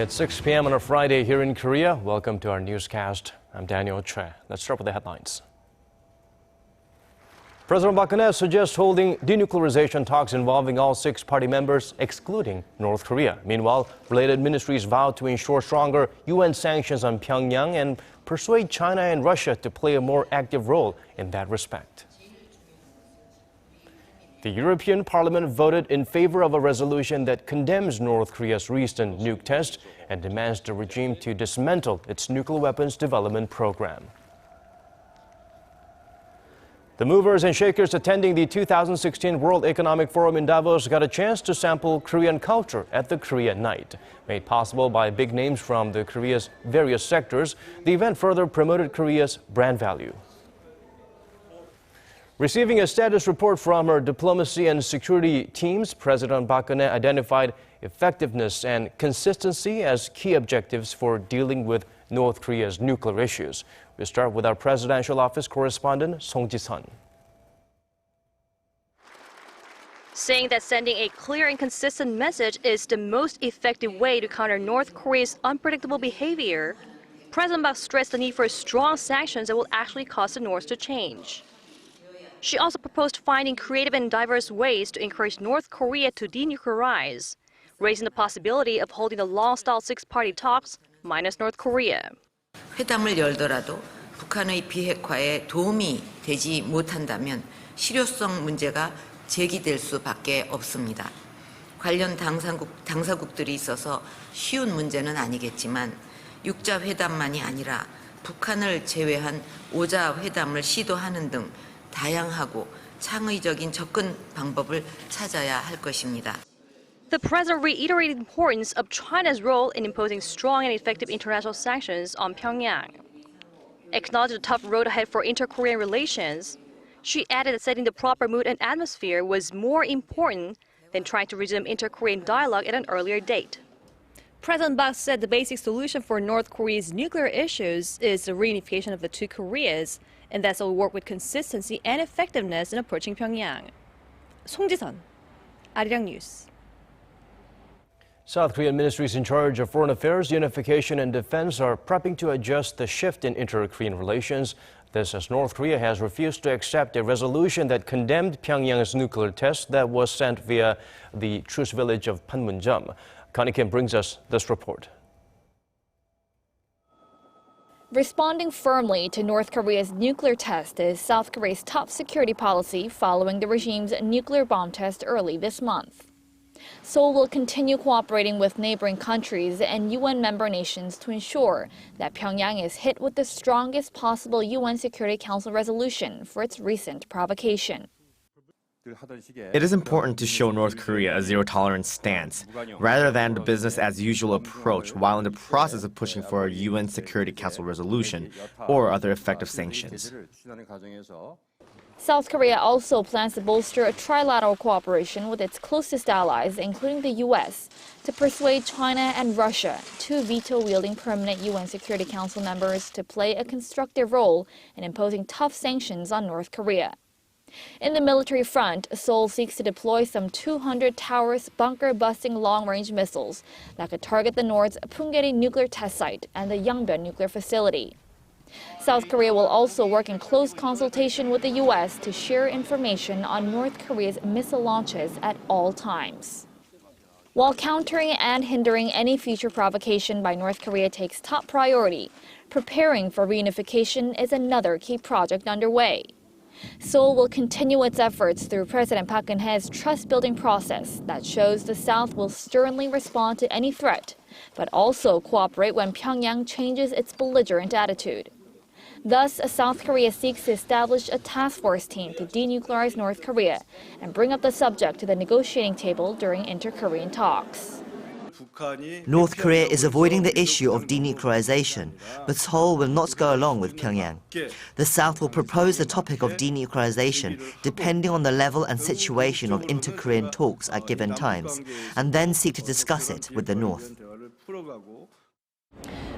It's 6 p.m. on a Friday here in Korea. Welcome to our newscast. I'm Daniel Choi. Let's start with the headlines. President Park Geun-hye suggests holding denuclearization talks involving all 6 party members, excluding North Korea. Meanwhile, related ministries vow to ensure stronger UN sanctions on Pyongyang and persuade China and Russia to play a more active role in that respect. The European Parliament voted in favor of a resolution that condemns North Korea's recent nuke test and demands the regime to dismantle its nuclear weapons development program. The movers and shakers attending the 2016 World Economic Forum in Davos got a chance to sample Korean culture at the Korea Night. Made possible by big names from Korea's various sectors, the event further promoted Korea's brand value. Receiving a status report from her diplomacy and security teams, President Park Geun-hye identified effectiveness and consistency as key objectives for dealing with North Korea's nuclear issues. We start with our presidential office correspondent, Song Ji-sun. Saying that sending a clear and consistent message is the most effective way to counter North Korea's unpredictable behavior, President Park stressed the need for strong sanctions that will actually cause the North to change. She also proposed finding creative and diverse ways to encourage North Korea to denuclearize, raising the possibility of holding the long-stalled 6-party talks minus North Korea. 회담을 열더라도 북한의 비핵화에 도움이 되지 못한다면 실효성 문제가 제기될 수밖에 없습니다. 관련 당사국들이 있어서 쉬운 문제는 아니겠지만 6자 회담만이 아니라 북한을 제외한 5자 회담을 시도하는 등 다양하고 창의적인 접근 방법을 찾아야 할 것입니다. The president reiterated the importance of China's role in imposing strong and effective international sanctions on Pyongyang. Acknowledging the tough road ahead for inter-Korean relations, she added that setting the proper mood and atmosphere was more important than trying to resume inter-Korean dialogue at an earlier date. President Park said the basic solution for North Korea's nuclear issues is the reunification of the 2 Koreas, and that will work with consistency and effectiveness in approaching Pyongyang. Song Ji-sun, Arirang News. South Korean ministries in charge of foreign affairs, unification, and defense are prepping to adjust the shift in inter-Korean relations. This as North Korea has refused to accept a resolution that condemned Pyongyang's nuclear test that was sent via the truce village of Panmunjom. Connie Kim brings us this report. Responding firmly to North Korea's nuclear test is South Korea's top security policy following the regime's nuclear bomb test early this month. Seoul will continue cooperating with neighboring countries and UN member nations to ensure that Pyongyang is hit with the strongest possible UN Security Council resolution for its recent provocation. It is important to show North Korea a zero-tolerance stance, rather than the business-as-usual approach while in the process of pushing for a UN Security Council resolution or other effective sanctions. South Korea also plans to bolster a trilateral cooperation with its closest allies, including the U.S., to persuade China and Russia, 2 veto-wielding permanent UN Security Council members, to play a constructive role in imposing tough sanctions on North Korea. In the military front, Seoul seeks to deploy some 200 Taurus bunker-busting long-range missiles that could target the North's Punggye-ri nuclear test site and the Yongbyon nuclear facility. South Korea will also work in close consultation with the U.S. to share information on North Korea's missile launches at all times. While countering and hindering any future provocation by North Korea takes top priority, preparing for reunification is another key project underway. Seoul will continue its efforts through President Park Geun-hye's trust-building process that shows the South will sternly respond to any threat, but also cooperate when Pyongyang changes its belligerent attitude. Thus, South Korea seeks to establish a task force team to denuclearize North Korea and bring up the subject to the negotiating table during inter-Korean talks. North Korea is avoiding the issue of denuclearization, but Seoul will not go along with Pyongyang. The South will propose the topic of denuclearization depending on the level and situation of inter-Korean talks at given times, and then seek to discuss it with the North.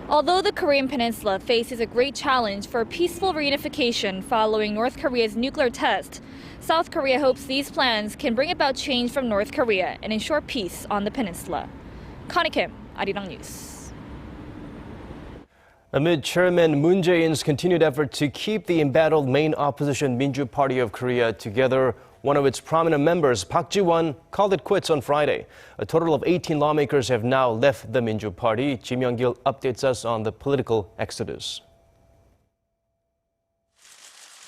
Although the Korean peninsula faces a great challenge for peaceful reunification following North Korea's nuclear test, South Korea hopes these plans can bring about change from North Korea and ensure peace on the peninsula. Connie Kim, Arirang News. Amid Chairman Moon Jae-in's continued effort to keep the embattled main opposition Minjoo Party of Korea together, one of its prominent members, Park Jie-won, called it quits on Friday. A total of 18 lawmakers have now left the Minjoo Party. Ji Myung-gil updates us on the political exodus.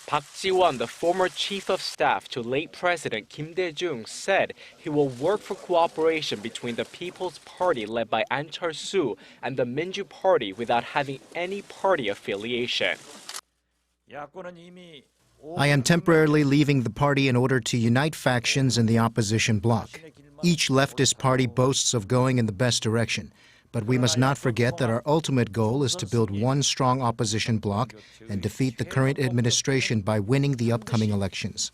Park Jie-won, the former chief of staff to late President Kim Dae-jung, said he will work for cooperation between the People's Party led by An Chol-soo and the Minjoo Party without having any party affiliation. I am temporarily leaving the party in order to unite factions in the opposition bloc. Each leftist party boasts of going in the best direction. But we must not forget that our ultimate goal is to build one strong opposition bloc and defeat the current administration by winning the upcoming elections.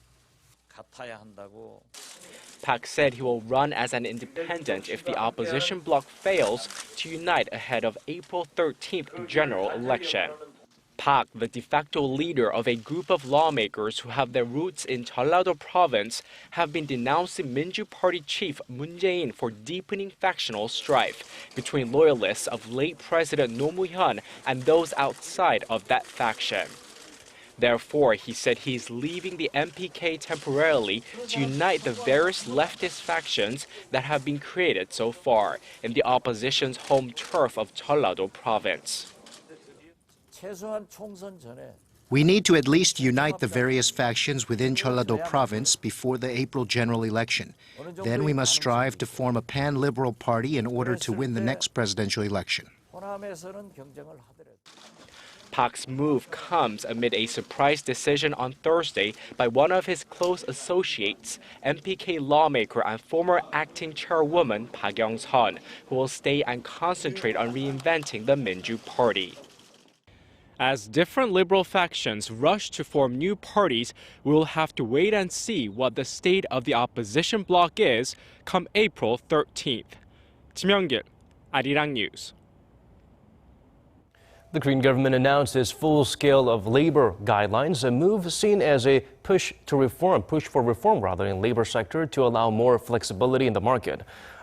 Park said he will run as an independent if the opposition bloc fails to unite ahead of April 13th general election. Park, the de facto leader of a group of lawmakers who have their roots in Jeollado province, have been denouncing Minjoo Party chief Moon Jae-in for deepening factional strife between loyalists of late President Roh Moo-hyun and those outside of that faction. Therefore, he said he's leaving the MPK temporarily to unite the various leftist factions that have been created so far in the opposition's home turf of Jeollado province. We need to at least unite the various factions within Jeollado province before the April general election. Then we must strive to form a pan-liberal party in order to win the next presidential election. Park's move comes amid a surprise decision on Thursday by one of his close associates, MPK lawmaker and former acting chairwoman Park Young-sun, who will stay and concentrate on reinventing the Minjoo Party. As different liberal factions rush to form new parties, we will have to wait and see what the state of the opposition bloc is come April 13th. Ji Myung-gil, Arirang News. The Korean government announced its full scale of labor guidelines, a move seen as a push for reform in labor sector to allow more flexibility in the market.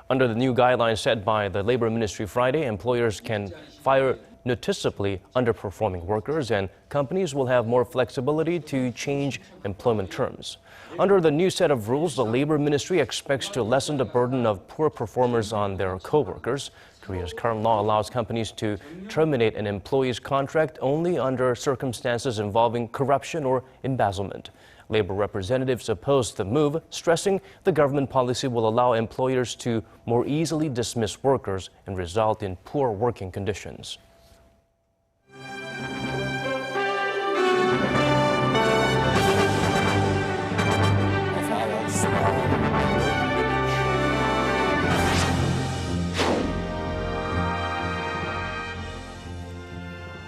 Under the new guidelines set by the Labor Ministry Friday, employers can fire noticeably underperforming workers, and companies will have more flexibility to change employment terms. Under the new set of rules, the Labor Ministry expects to lessen the burden of poor performers on their co-workers. Korea's current law allows companies to terminate an employee's contract only under circumstances involving corruption or embezzlement. Labor representatives opposed the move, stressing the government policy will allow employers to more easily dismiss workers and result in poor working conditions.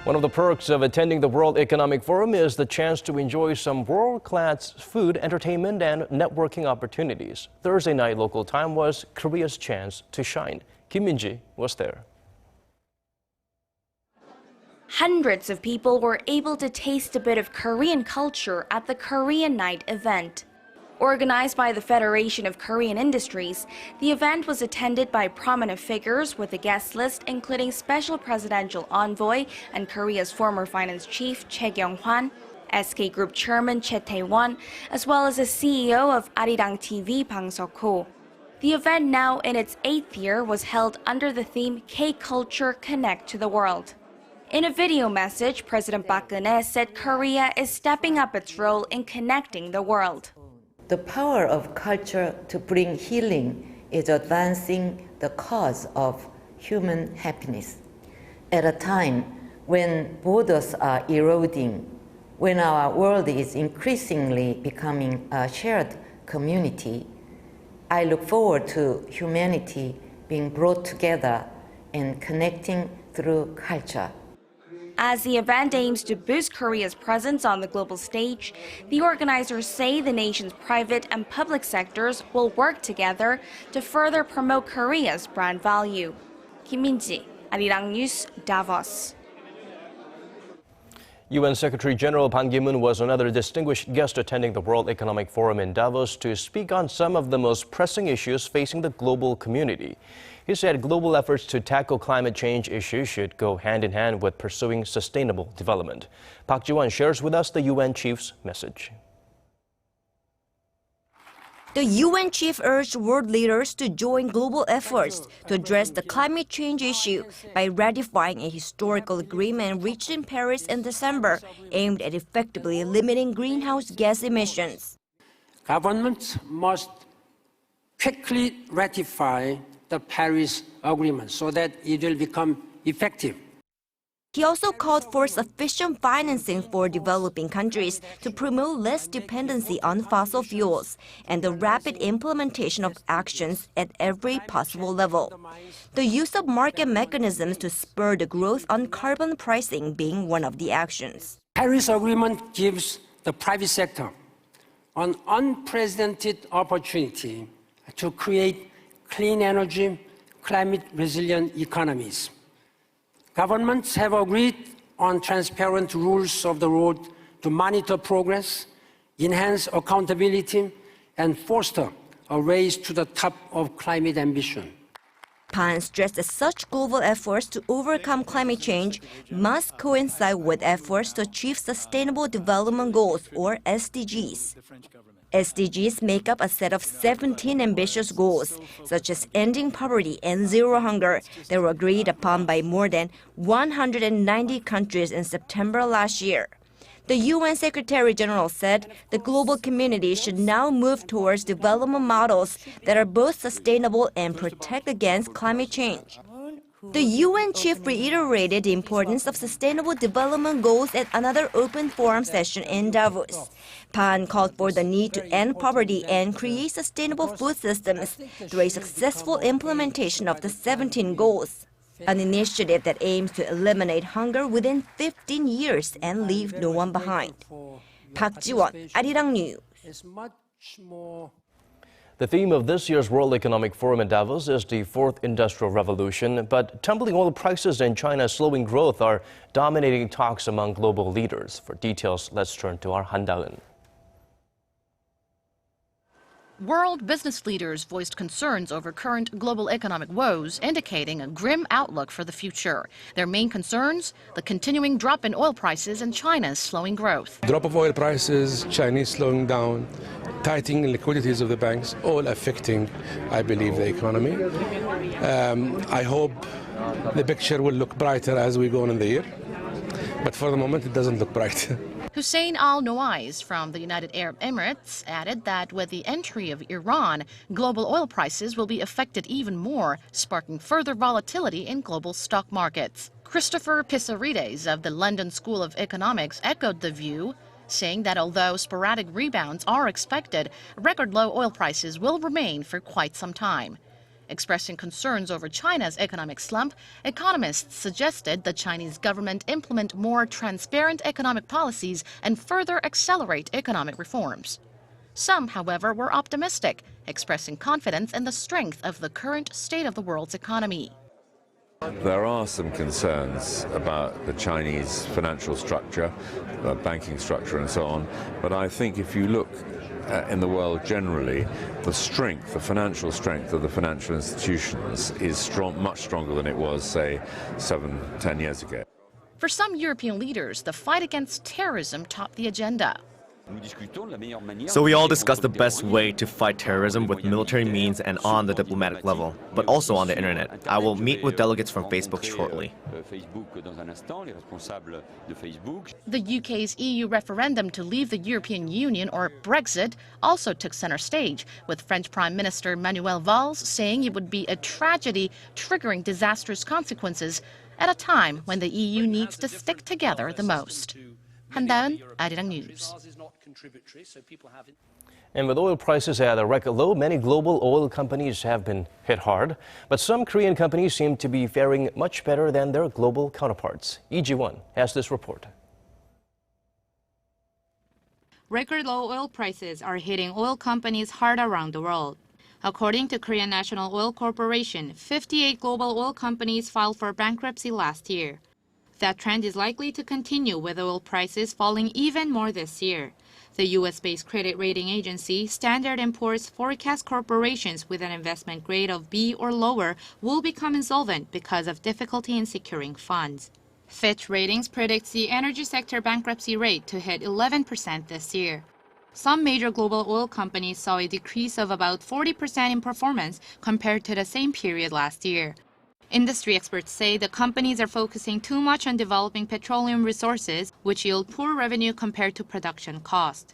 One of the perks of attending the World Economic Forum is the chance to enjoy some world-class food, entertainment, and networking opportunities. Thursday night local time was Korea's chance to shine. Kim Min-ji was there. Hundreds of people were able to taste a bit of Korean culture at the Korean Night event. Organized by the Federation of Korean Industries, the event was attended by prominent figures with a guest list including Special Presidential Envoy and Korea's former finance chief Choi Kyung-hwan, SK Group Chairman Choi Tae-won, as well as the CEO of Arirang TV Bang Seok-ho. The event, now in its 8th year, was held under the theme K-Culture Connect to the World. In a video message, President Park Geun-hye said Korea is stepping up its role in connecting the world. The power of culture to bring healing is advancing the cause of human happiness. At a time when borders are eroding, when our world is increasingly becoming a shared community, I look forward to humanity being brought together and connecting through culture. As the event aims to boost Korea's presence on the global stage, the organizers say the nation's private and public sectors will work together to further promote Korea's brand value. Kim Min-ji, Arirang News, Davos. UN Secretary General Park Jie-won was another distinguished guest attending the World Economic Forum in Davos to speak on some of the most pressing issues facing the global community. He said global efforts to tackle climate change issues should go hand in hand with pursuing sustainable development. Park Jie-won shares with us the UN chief's message. The UN chief urged world leaders to join global efforts to address the climate change issue by ratifying a historical agreement reached in Paris in December aimed at effectively limiting greenhouse gas emissions. Governments must quickly ratify the Paris Agreement so that it will become effective. He also called for sufficient financing for developing countries to promote less dependency on fossil fuels and the rapid implementation of actions at every possible level. The use of market mechanisms to spur the growth on carbon pricing being one of the actions. Paris Agreement gives the private sector an unprecedented opportunity to create clean energy, climate-resilient economies. Governments have agreed on transparent rules of the road to monitor progress, enhance accountability, and foster a race to the top of climate ambition. Pan stressed that such global efforts to overcome climate change must coincide with efforts to achieve Sustainable Development Goals, or SDGs. SDGs make up a set of 17 ambitious goals, such as ending poverty and zero hunger, that were agreed upon by more than 190 countries in September last year. The UN Secretary General said the global community should now move towards development models that are both sustainable and protect against climate change. The UN chief reiterated the importance of Sustainable Development Goals at another open forum session in Davos. Pan called for the need to end poverty and create sustainable food systems through a successful implementation of the 17 goals, an initiative that aims to eliminate hunger within 15 years and leave no one behind. Park Ji-won, Arirang News. The theme of this year's World Economic Forum in Davos is the Fourth Industrial Revolution, but tumbling oil prices and China's slowing growth are dominating talks among global leaders. For details, let's turn to our Han Da-eun. World business leaders voiced concerns over current global economic woes, indicating a grim outlook for the future. Their main concerns? The continuing drop in oil prices and China's slowing growth. Drop of oil prices, Chinese slowing down, tightening liquidities of the banks, all affecting, I believe, the economy. I hope the picture will look brighter as we go on in the year, but for the moment it doesn't look bright. Hussein al-Nouais from the United Arab Emirates added that with the entry of Iran, global oil prices will be affected even more, sparking further volatility in global stock markets. Christopher Pissarides of the London School of Economics echoed the view, saying that although sporadic rebounds are expected, record low oil prices will remain for quite some time. Expressing concerns over China's economic slump, economists suggested the Chinese government implement more transparent economic policies and further accelerate economic reforms. Some, however, were optimistic, expressing confidence in the strength of the current state of the world's economy. There are some concerns about the Chinese financial structure, banking structure and so on, but I think if you look in the world generally, the strength, the financial strength of the financial institutions is strong, much stronger than it was, say, 7-10 years ago. For some European leaders, the fight against terrorism topped the agenda. So we all discuss the best way to fight terrorism with military means and on the diplomatic level, but also on the internet. I will meet with delegates from Facebook shortly. The UK's EU referendum to leave the European Union, or Brexit, also took center stage, with French Prime Minister Manuel Valls saying it would be a tragedy triggering disastrous consequences at a time when the EU needs to stick together the most. Han Da-eun, Arirang News. And with oil prices at a record low, many global oil companies have been hit hard. But some Korean companies seem to be faring much better than their global counterparts. Lee Ji-won has this report. Record low oil prices are hitting oil companies hard around the world. According to Korean National Oil Corporation, 58 global oil companies filed for bankruptcy last year. That trend is likely to continue with oil prices falling even more this year. The U.S.-based credit rating agency Standard & Poor's forecasts corporations with an investment grade of B or lower will become insolvent because of difficulty in securing funds. Fitch Ratings predicts the energy sector bankruptcy rate to hit 11% this year. Some major global oil companies saw a decrease of about 40% in performance compared to the same period last year. Industry experts say the companies are focusing too much on developing petroleum resources, which yield poor revenue compared to production cost.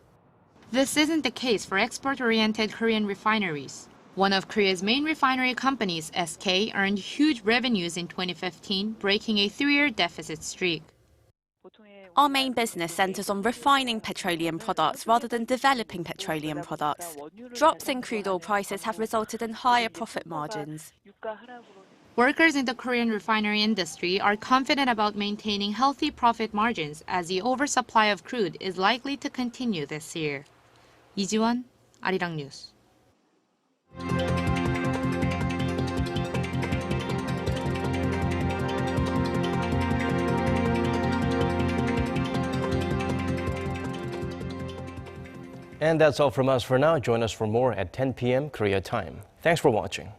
This isn't the case for export-oriented Korean refineries. One of Korea's main refinery companies, SK, earned huge revenues in 2015, breaking a 3-year deficit streak. Our main business centres on refining petroleum products rather than developing petroleum products. Drops in crude oil prices have resulted in higher profit margins. Workers in the Korean refinery industry are confident about maintaining healthy profit margins as the oversupply of crude is likely to continue this year. Lee Ji-won, Arirang News. And that's all from us for now. Join us for more at 10 p.m. Korea time. Thanks for watching.